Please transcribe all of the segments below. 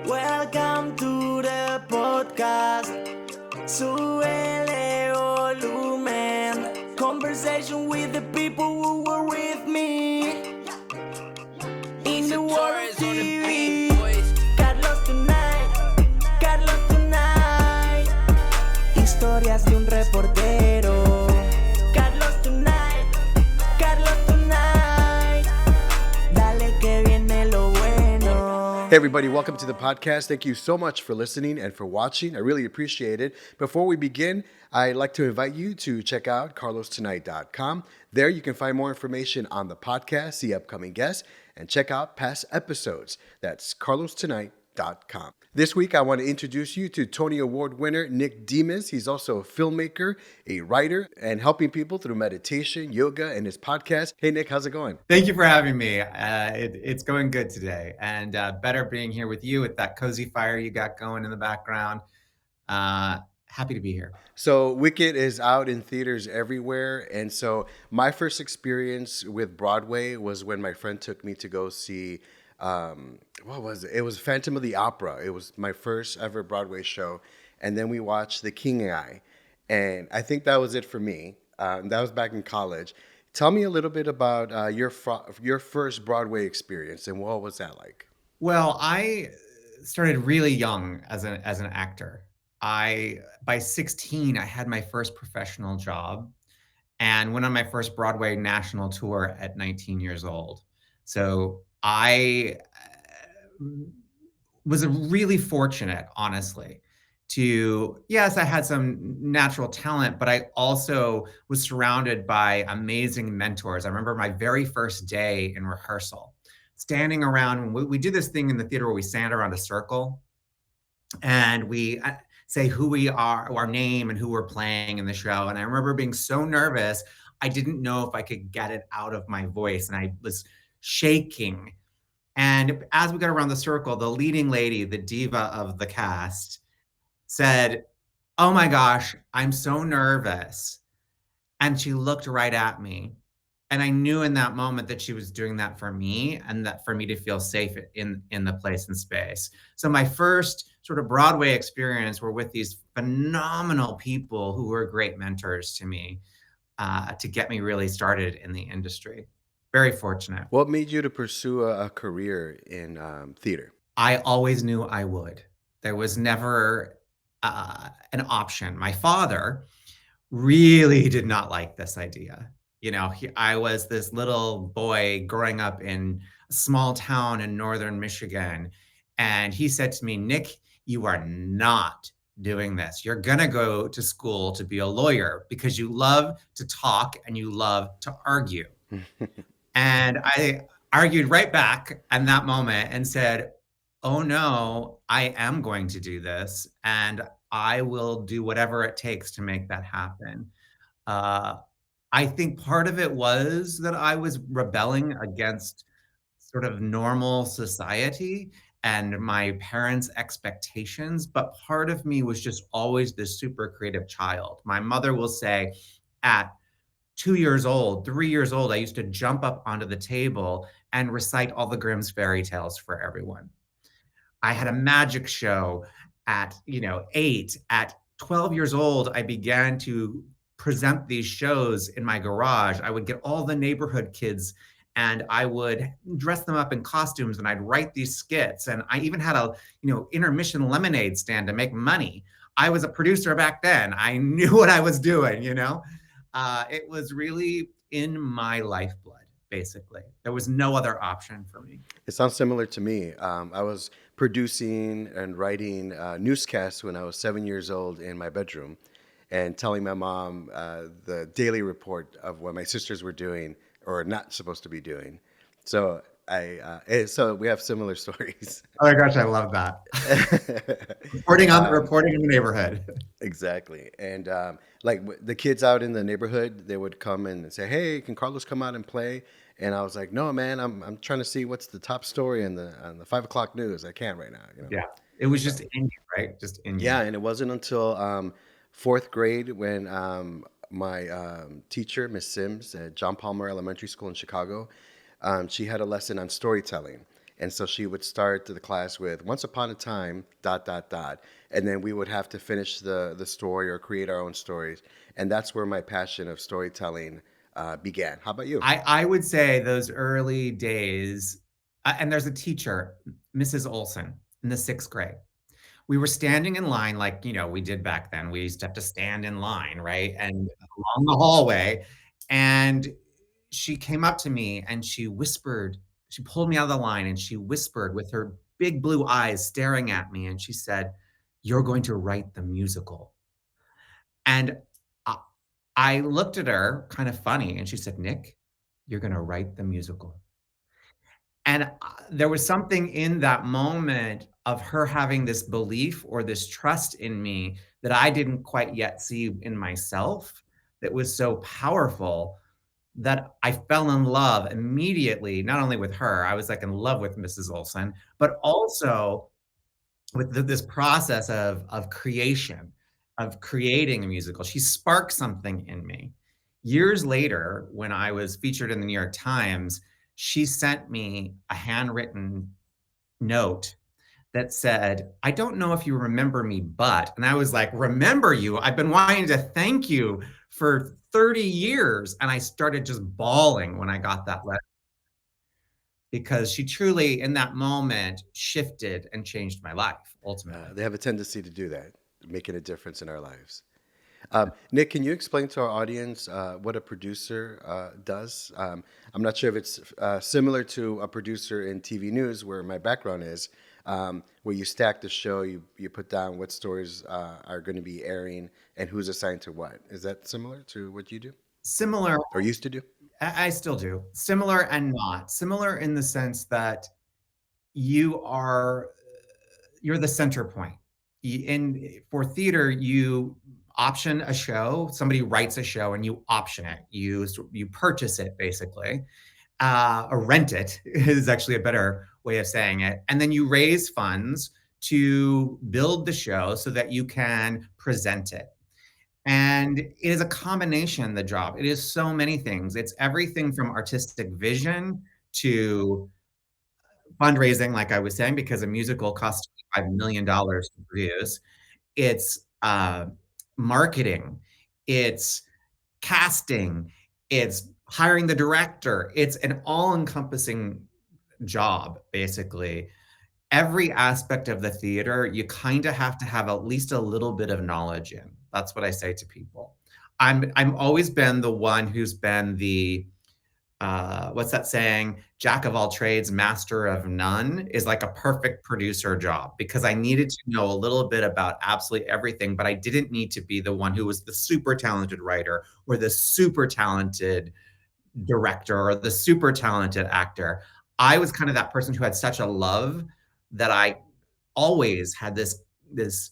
Welcome to the podcast. Súbele volumen. Conversation with the people who were with me. In the world of TV. Carlos tonight. Historias de un reportero. Carlos tonight. Dale que viene lo bueno. Hey everybody, welcome to the podcast. Thank you so much for listening and for watching. I really appreciate it. Before we begin, I'd like to invite you to check out carlostonight.com. There you can find more information on the podcast, see upcoming guests, and check out past episodes. That's carlostonight.com. This week, I want to introduce you to Tony Award winner Nick Demas. He's also a filmmaker, a writer, and helping people through meditation, yoga, and his podcast. Hey, Nick, how's it going? Thank you for having me. It's going good today, and better being here with you with that cozy fire you got going in the background. Happy to be here. So Wicked is out in theaters everywhere. And so my first experience with Broadway was when my friend took me to go see, what was it? It was Phantom of the Opera. It was my first ever Broadway show. And then we watched The King Eye. And I think that was it for me. That was back in college. Tell me a little bit about your first Broadway experience and what was that like? Well, I started really young as an actor. By 16, I had my first professional job and went on my first Broadway national tour at 19 years old. So I was really fortunate, honestly, yes, I had some natural talent, but I also was surrounded by amazing mentors. I remember my very first day in rehearsal, standing around. We do this thing in the theater where we stand around a circle and we say who we are, our name, and who we're playing in the show. And I remember being so nervous, I didn't know if I could get it out of my voice, and I was shaking. And as we got around the circle, the leading lady, the diva of the cast, said, "Oh my gosh, I'm so nervous." And she looked right at me. And I knew in that moment that she was doing that for me and that for me to feel safe in the place and space. So my first sort of Broadway experience were with these phenomenal people who were great mentors to me to get me really started in the industry. Very fortunate. What made you to pursue a career in theater? I always knew I would. There was never an option. My father really did not like this idea. You know, I was this little boy growing up in a small town in northern Michigan. And he said to me, "Nick, you are not doing this. You're going to go to school to be a lawyer because you love to talk and you love to argue." And I argued right back in that moment and said, "Oh no, I am going to do this. And I will do whatever it takes to make that happen." I think part of it was that I was rebelling against sort of normal society and my parents' expectations, but part of me was just always this super creative child. My mother will say at 2 years old, 3 years old, I used to jump up onto the table and recite all the Grimm's fairy tales for everyone. I had a magic show at, 8. At 12 years old, I began to present these shows in my garage. I would get all the neighborhood kids and I would dress them up in costumes and I'd write these skits. And I even had a, intermission lemonade stand to make money. I was a producer back then. I knew what I was doing, It was really in my lifeblood, basically. There was no other option for me. It sounds similar to me. I was producing and writing newscasts when I was 7 years old in my bedroom and telling my mom the daily report of what my sisters were doing or not supposed to be doing. So so we have similar stories. Oh my gosh, I love that. reporting in the neighborhood. Exactly. And the kids out in the neighborhood, they would come and say, "Hey, can Carlos come out and play?" And I was like, "No, man, I'm trying to see what's the top story on the 5 o'clock news. I can't right now." Yeah, it was just in you, right? Just in you. Yeah, and it wasn't until fourth grade when my teacher, Miss Sims, at John Palmer Elementary School in Chicago, she had a lesson on storytelling. And so she would start the class with "Once upon a time, dot dot dot," and then we would have to finish the story or create our own stories. And that's where my passion of storytelling began. How about you? I would say those early days, and there's a teacher, Mrs. Olson, in the 6th grade. We were standing in line like, we did back then. We used to have to stand in line, right? And along the hallway, and she came up to me and she pulled me out of the line and she whispered with her big blue eyes staring at me, and she said, "You're going to write the musical." And I I looked at her kind of funny, and she said, "Nick, you're gonna write the musical." And, there was something in that moment of her having this belief or this trust in me that I didn't quite yet see in myself that was so powerful that I fell in love immediately, not only with her, I was, like, in love with Mrs. Olson, but also with this process of creation, of creating a musical. She sparked something in me. Years later, when I was featured in the New York Times, she sent me a handwritten note that said, "I don't know if you remember me, but," and I was like, "Remember you? I've been wanting to thank you for 30 years." And I started just bawling when I got that letter because she truly, in that moment, shifted and changed my life ultimately. They have a tendency to do that, making a difference in our lives. Nick, can you explain to our audience what a producer does? I'm not sure if it's similar to a producer in TV news, where my background is, where you stack the show, you put down what stories are going to be airing and who's assigned to what. Is that similar to what you do Similar, or used to do? I still do. Similar and not. Similar in the sense that you are you're the center point. For theater, you option a show. Somebody writes a show and you option it. You purchase it basically, or rent it is actually a better way of saying it. And then you raise funds to build the show so that you can present it. And it is a combination, the job. It is so many things. It's everything from artistic vision to fundraising, like I was saying, because a musical costs $5 million to produce. It's marketing, it's casting, it's hiring the director. It's an all encompassing job, basically. Every aspect of the theater, you kind of have to have at least a little bit of knowledge in. That's what I say to people. I'm always been the one who's been the what's that saying? Jack of all trades, master of none is like a perfect producer job because I needed to know a little bit about absolutely everything, but I didn't need to be the one who was the super talented writer or the super talented director or the super talented actor. I was kind of that person who had such a love that I always had this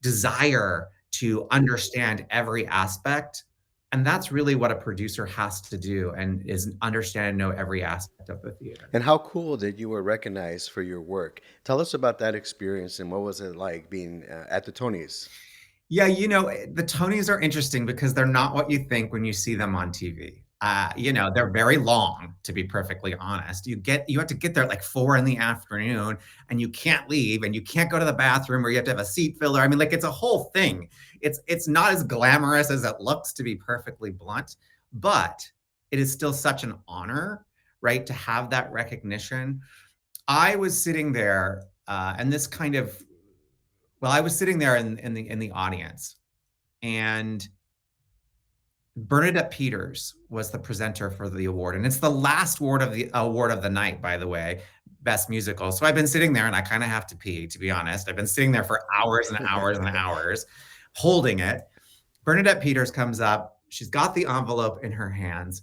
desire to understand every aspect. And that's really what a producer has to do and is understand and know every aspect of the theater. And how cool that you were recognized for your work. Tell us about that experience and what was it like being at the Tonys? Yeah, the Tonys are interesting because they're not what you think when you see them on TV. They're very long, to be perfectly honest. You have to get there at like 4 in the afternoon and you can't leave and you can't go to the bathroom or you have to have a seat filler. I mean, like it's a whole thing. It's not as glamorous as it looks, to be perfectly blunt, but it is still such an honor, right, to have that recognition. I was sitting there, and this kind of well, I was sitting there in the audience, and Bernadette Peters was the presenter for the award, and it's the last award of the night, by the way, best musical. So I've been sitting there, and I kind of have to pee, to be honest. I've been sitting there for hours and hours and hours, holding it. Bernadette Peters comes up. She's got the envelope in her hands,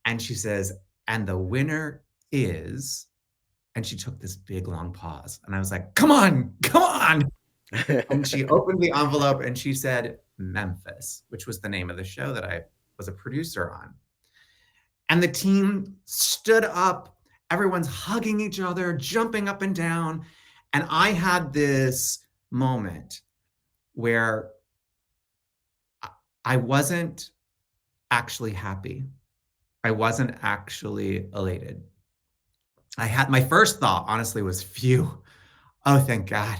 and she says, "And the winner is," and she took this big long pause, and I was like, "Come on, come on!" And she opened the envelope and she said, "Memphis," which was the name of the show that I was a producer on. And the team stood up. Everyone's hugging each other, jumping up and down. And I had this moment where I wasn't actually happy. I wasn't actually elated. I had my first thought, honestly, was, "Phew. Oh, thank God,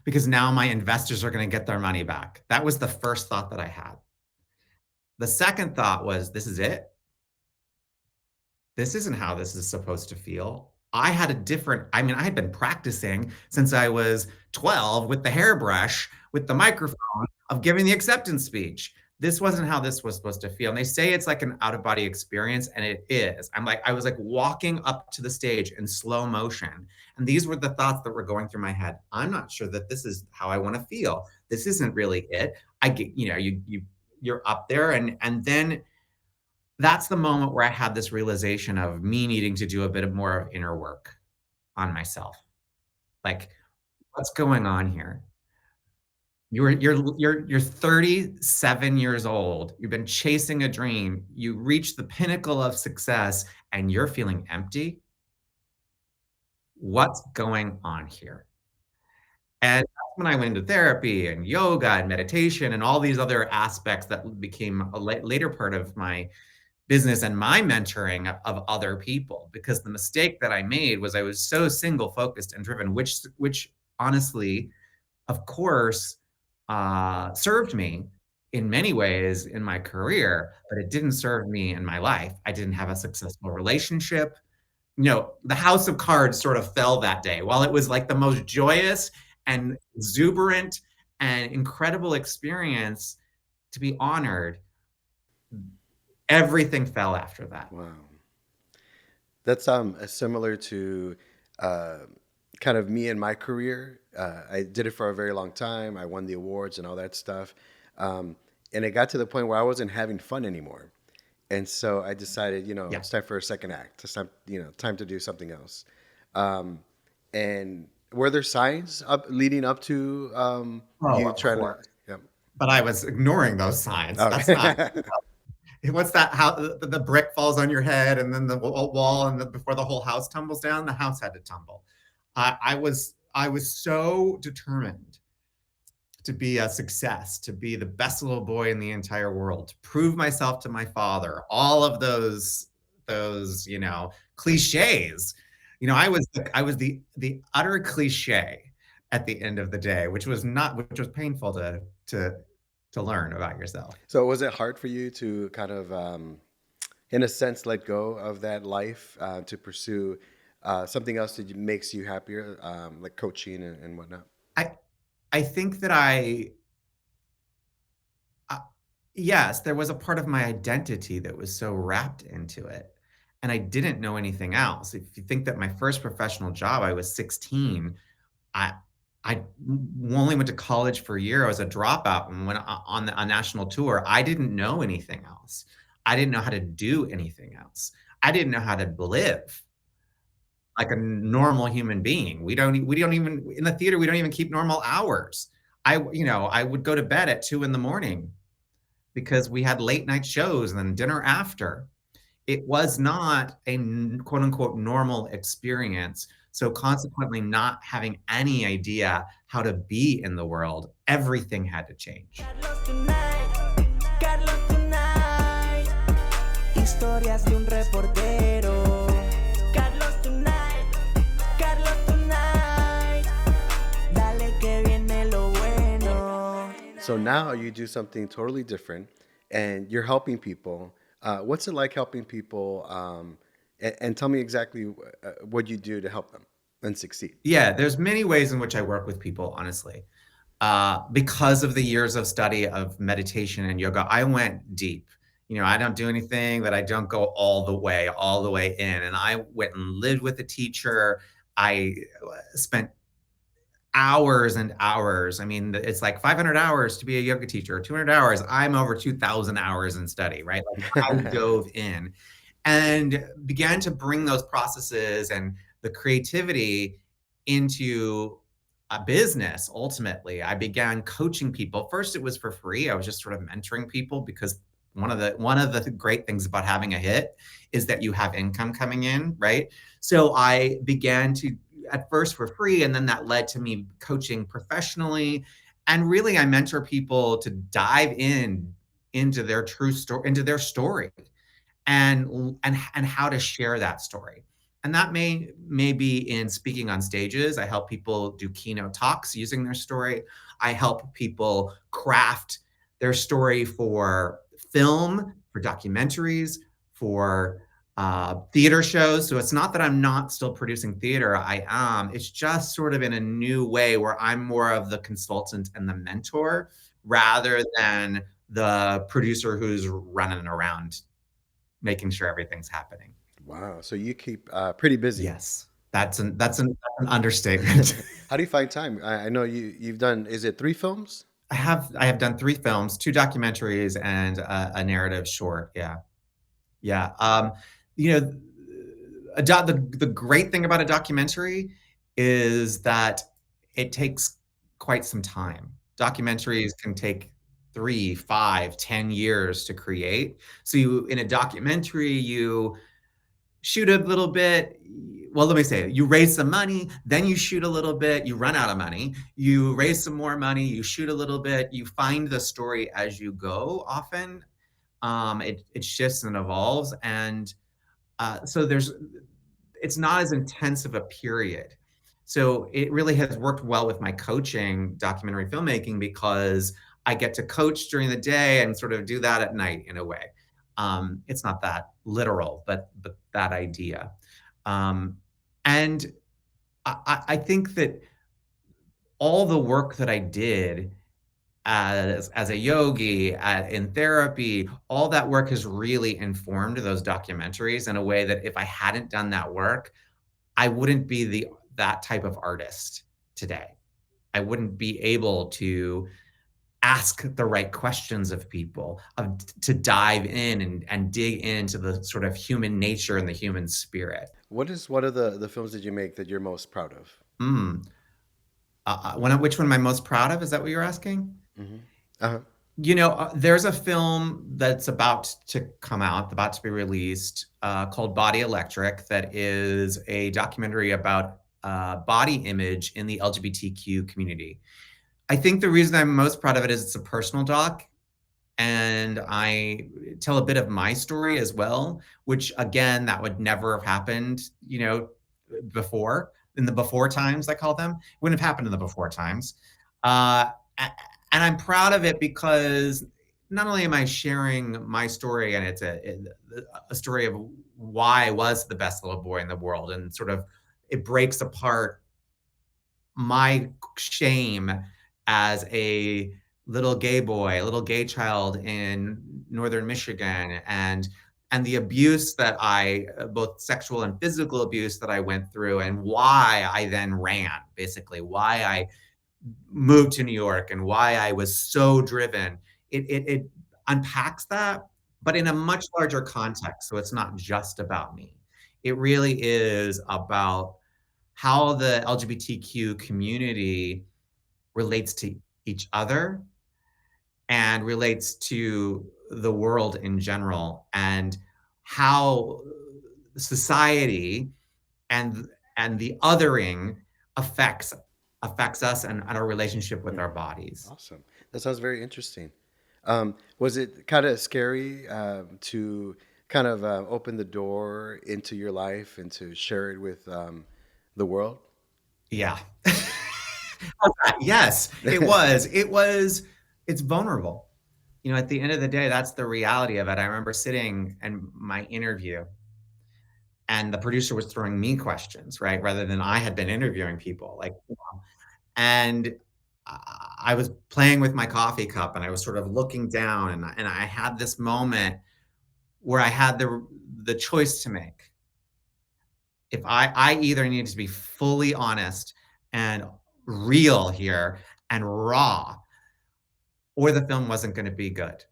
because now my investors are gonna get their money back." That was the first thought that I had. The second thought was, "This is it? This isn't how this is supposed to feel." I mean, I had been practicing since I was 12 with the hairbrush, with the microphone of giving the acceptance speech. This wasn't how this was supposed to feel, and they say it's like an out of body experience, and it is. I was like walking up to the stage in slow motion, and these were the thoughts that were going through my head. "I'm not sure that this is how I wanna feel. This isn't really it." I get you're up there, and then that's the moment where I had this realization of me needing to do a bit of more of inner work on myself. Like, what's going on here? You're 37 years old. You've been chasing a dream. You reach the pinnacle of success and you're feeling empty. What's going on here? And that's when I went into therapy and yoga and meditation and all these other aspects that became a later part of my business and my mentoring of other people, because the mistake that I made was I was so single focused and driven, which honestly, of course, served me in many ways in my career, but it didn't serve me in my life. I didn't have a successful relationship. The house of cards sort of fell that day. While it was like the most joyous and exuberant and incredible experience to be honored, everything fell after that. Wow. That's similar to uh, kind of me and my career. I did it for a very long time. I won the awards and all that stuff. Um, and it got to the point where I wasn't having fun anymore. And so I decided, Yeah. it's time for a second act. It's time, time to do something else. Um, and were there signs leading up to Oh, you of trying to? course. Yeah. But I was ignoring those signs. That's not Okay. what's that how the brick falls on your head and then the wall and before the whole house tumbles down, the house had to tumble. I was so determined to be a success, to be the best little boy in the entire world, to prove myself to my father, all of those cliches. I was the utter cliche at the end of the day, which was painful to learn about yourself. So was it hard for you to kind of, in a sense, let go of that life to pursue something else that makes you happier, like coaching and whatnot? I I think that uh, yes, there was a part of my identity that was so wrapped into it, and I didn't know anything else. If you think that my first professional job, I was 16. I I only went to college for a year. I was a dropout and went on a national tour. I didn't know anything else. I didn't know how to do anything else. I didn't know how to live like a normal human being. We don't even in the theater, we don't even keep normal hours. I would go to bed at 2 in the morning because we had late night shows and then dinner after. It was not a quote unquote normal experience. So consequently, not having any idea how to be in the world, everything had to change. Carlos tonight, Carlos tonight. Historias de un reportero. Carlos tonight, Carlos tonight. Dale que viene lo bueno. So now you do something totally different, and you're helping people. What's it like helping people? And tell me exactly what you do to help them and succeed. Yeah, there's many ways in which I work with people, honestly. Because of the years of study of meditation and yoga, I went deep. I don't do anything that I don't go all the way in. And I went and lived with a teacher. I spent hours and hours. I mean, it's like 500 hours to be a yoga teacher, 200 hours. I'm over 2,000 hours in study, right? Like I dove in and began to bring those processes and the creativity into a business. Ultimately, I began coaching people. First, it was for free. I was just sort of mentoring people because one of the great things about having a hit is that you have income coming in, right? So I began to at first for free, and then that led to me coaching professionally. And really, I mentor people to dive into their true story, into their story, and how to share that story. And that may be in speaking on stages. I help people do keynote talks using their story. I help people craft their story for film, for documentaries, for theater shows. So it's not that I'm not still producing theater. I am. It's just sort of in a new way where I'm more of the consultant and the mentor rather than the producer who's running around making sure everything's happening. Wow. So you keep pretty busy. Yes, that's an understatement. How do you find time? I know you've done, is it 3 films? I have done 3 films, 2 documentaries, and a narrative short, yeah. Yeah, you know, the great thing about a documentary is that it takes quite some time. Documentaries can take 3, 5, 10 years to create. So you in a documentary, you shoot a little bit. Well, let me say it. You raise some money, then you shoot a little bit, you run out of money, you raise some more money, you shoot a little bit, you find the story as you go often. It shifts and evolves. And so it's not as intense of a period. So it really has worked well with my coaching documentary filmmaking because I get to coach during the day and sort of do that at night in a way. It's not that literal, but that idea. Um, and I think that all the work that I did as a yogi, in therapy, all that work has really informed those documentaries in a way that if I hadn't done that work, I wouldn't be that type of artist today. I wouldn't be able to ask the right questions of people, to dive in and dig into the sort of human nature and the human spirit. What is one of the films that you make that you're most proud of? Mm. Which one am I most proud of? Is that what you're asking? Hmm. Uh-huh. There's a film that's about to come out, about to be released, called Body Electric, that is a documentary about body image in the LGBTQ community. I think the reason I'm most proud of it is it's a personal doc, and I tell a bit of my story as well, which again, that would never have happened, before in the before times, I call them. Wouldn't have happened in the before times. Uh, and I'm proud of it because not only am I sharing my story, and it's a story of why I was the best little boy in the world, and sort of it breaks apart my shame as a little gay boy, a little gay child in northern Michigan, and the abuse that both sexual and physical abuse that I went through, and why I then ran, basically, why I moved to New York and why I was so driven. It unpacks that, but in a much larger context. So it's not just about me. It really is about how the LGBTQ community relates to each other and relates to the world in general, and how society and the othering affects us and our relationship with our bodies. Awesome. That sounds very interesting. Was it kind of scary to kind of open the door into your life and to share it with the world? Yeah. Yes, it was. It's vulnerable. At the end of the day, that's the reality of it. I remember sitting in my interview and the producer was throwing me questions, right? Rather than I had been interviewing people. And I was playing with my coffee cup and I was sort of looking down, and I had this moment where I had the choice to make. If I either needed to be fully honest and real here and raw, or the film wasn't going to be good.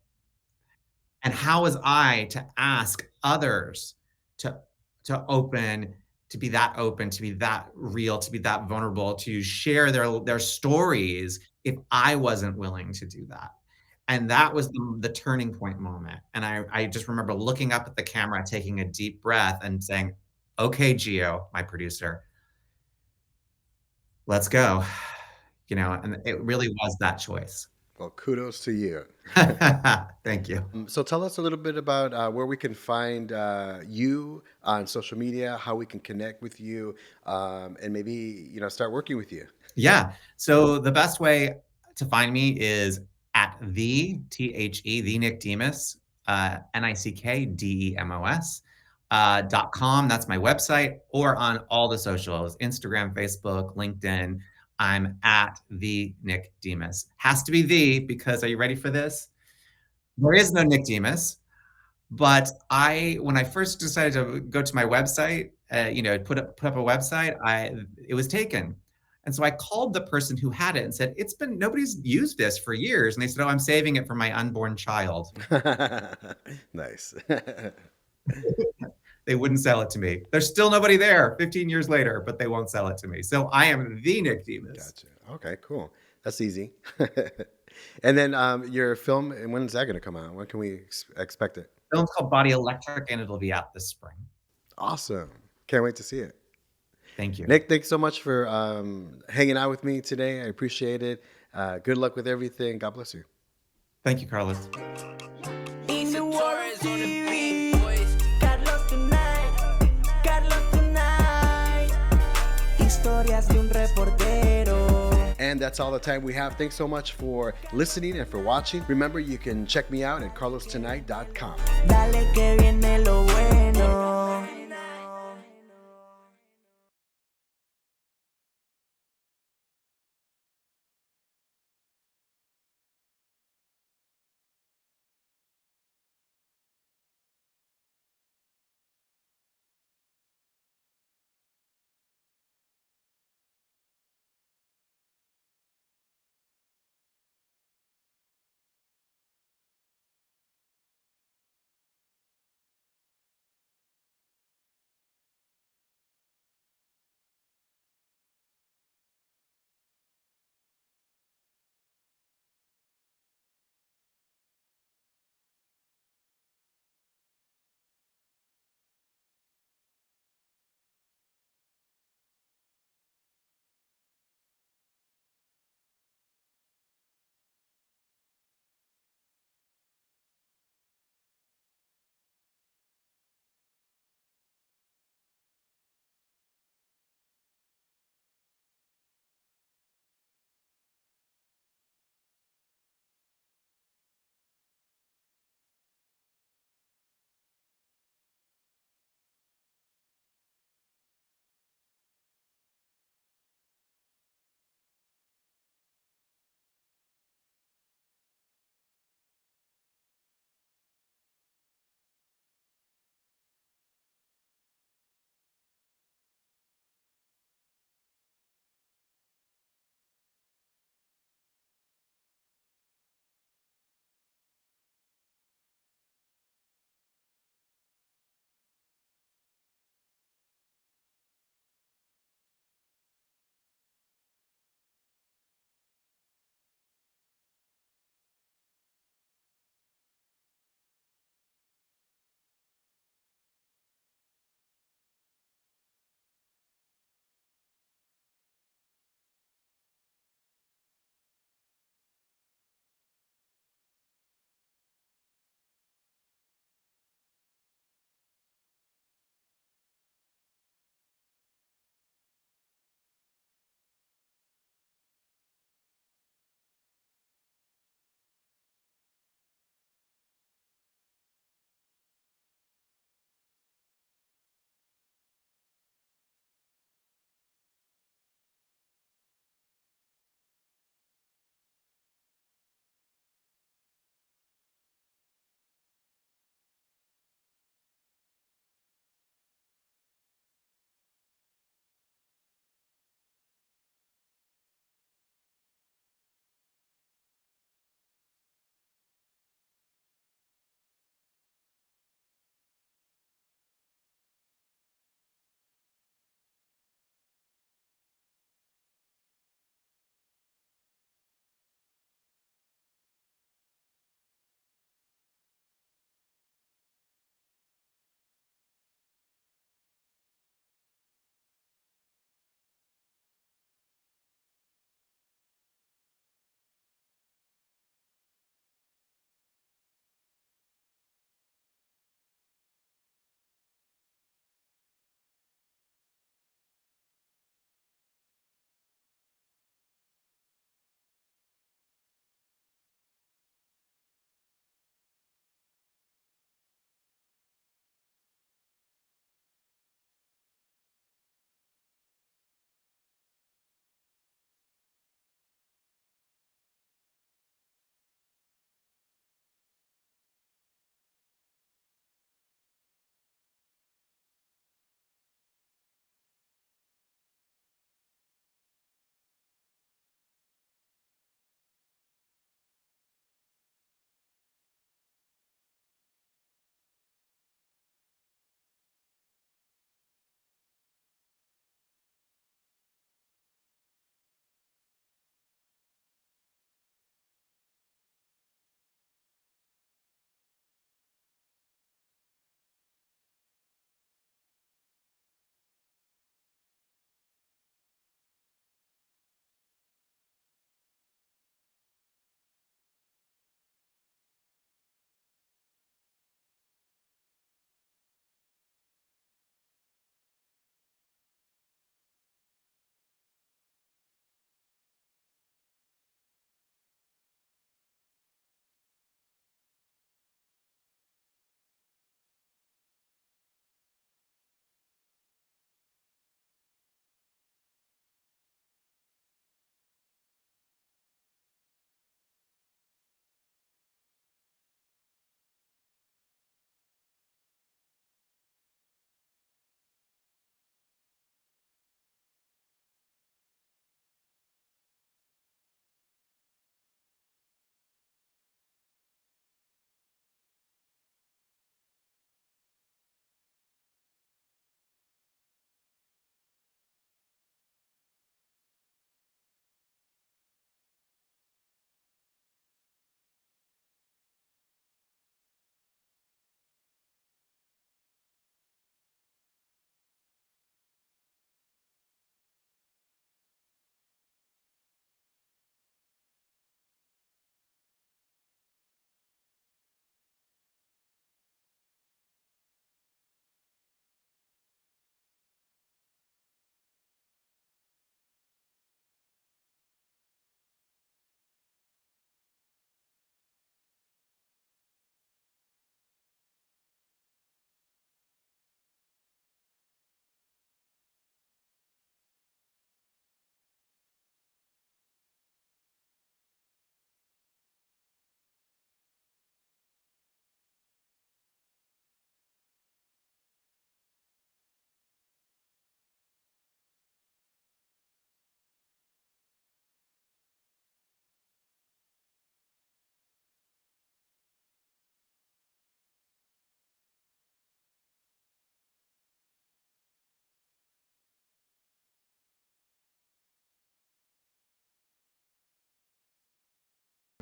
And how was I to ask others to open, to be that open, to be that real, to be that vulnerable, to share their stories if I wasn't willing to do that? And that was the turning point moment. And I just remember looking up at the camera, taking a deep breath and saying, "Okay, Gio, my producer, let's go." And it really was that choice. Well, kudos to you. Thank you. So tell us a little bit about where we can find you on social media, how we can connect with you, and maybe start working with you. Yeah. So the best way to find me is at the Nick Demus, NICKDEMOS, .com. That's my website, or on all the socials, Instagram, Facebook, LinkedIn. I'm at the Nick Demus. Has to be the, because are you ready for this? There is no Nick Demus. But when I first decided to go to my website, put up a website, it was taken. And so I called the person who had it and said, nobody's used this for years. And they said, oh, I'm saving it for my unborn child. Nice. They wouldn't sell it to me. There's still nobody there 15 years later, but they won't sell it to me. So I am the Nick Demus. Gotcha. Okay, cool. That's easy. And then your film, and when's that going to come out? When can we expect it? The film's called Body Electric, and it'll be out this spring. Awesome. Can't wait to see it. Thank you. Nick, thanks so much for hanging out with me today. I appreciate it. Good luck with everything. God bless you. Thank you, Carlos. In the world TV, Carlos tonight, historias de un reportero. And that's all the time we have. Thanks so much for listening and for watching. Remember, you can check me out at carlostonight.com. Dale que viene lo bueno.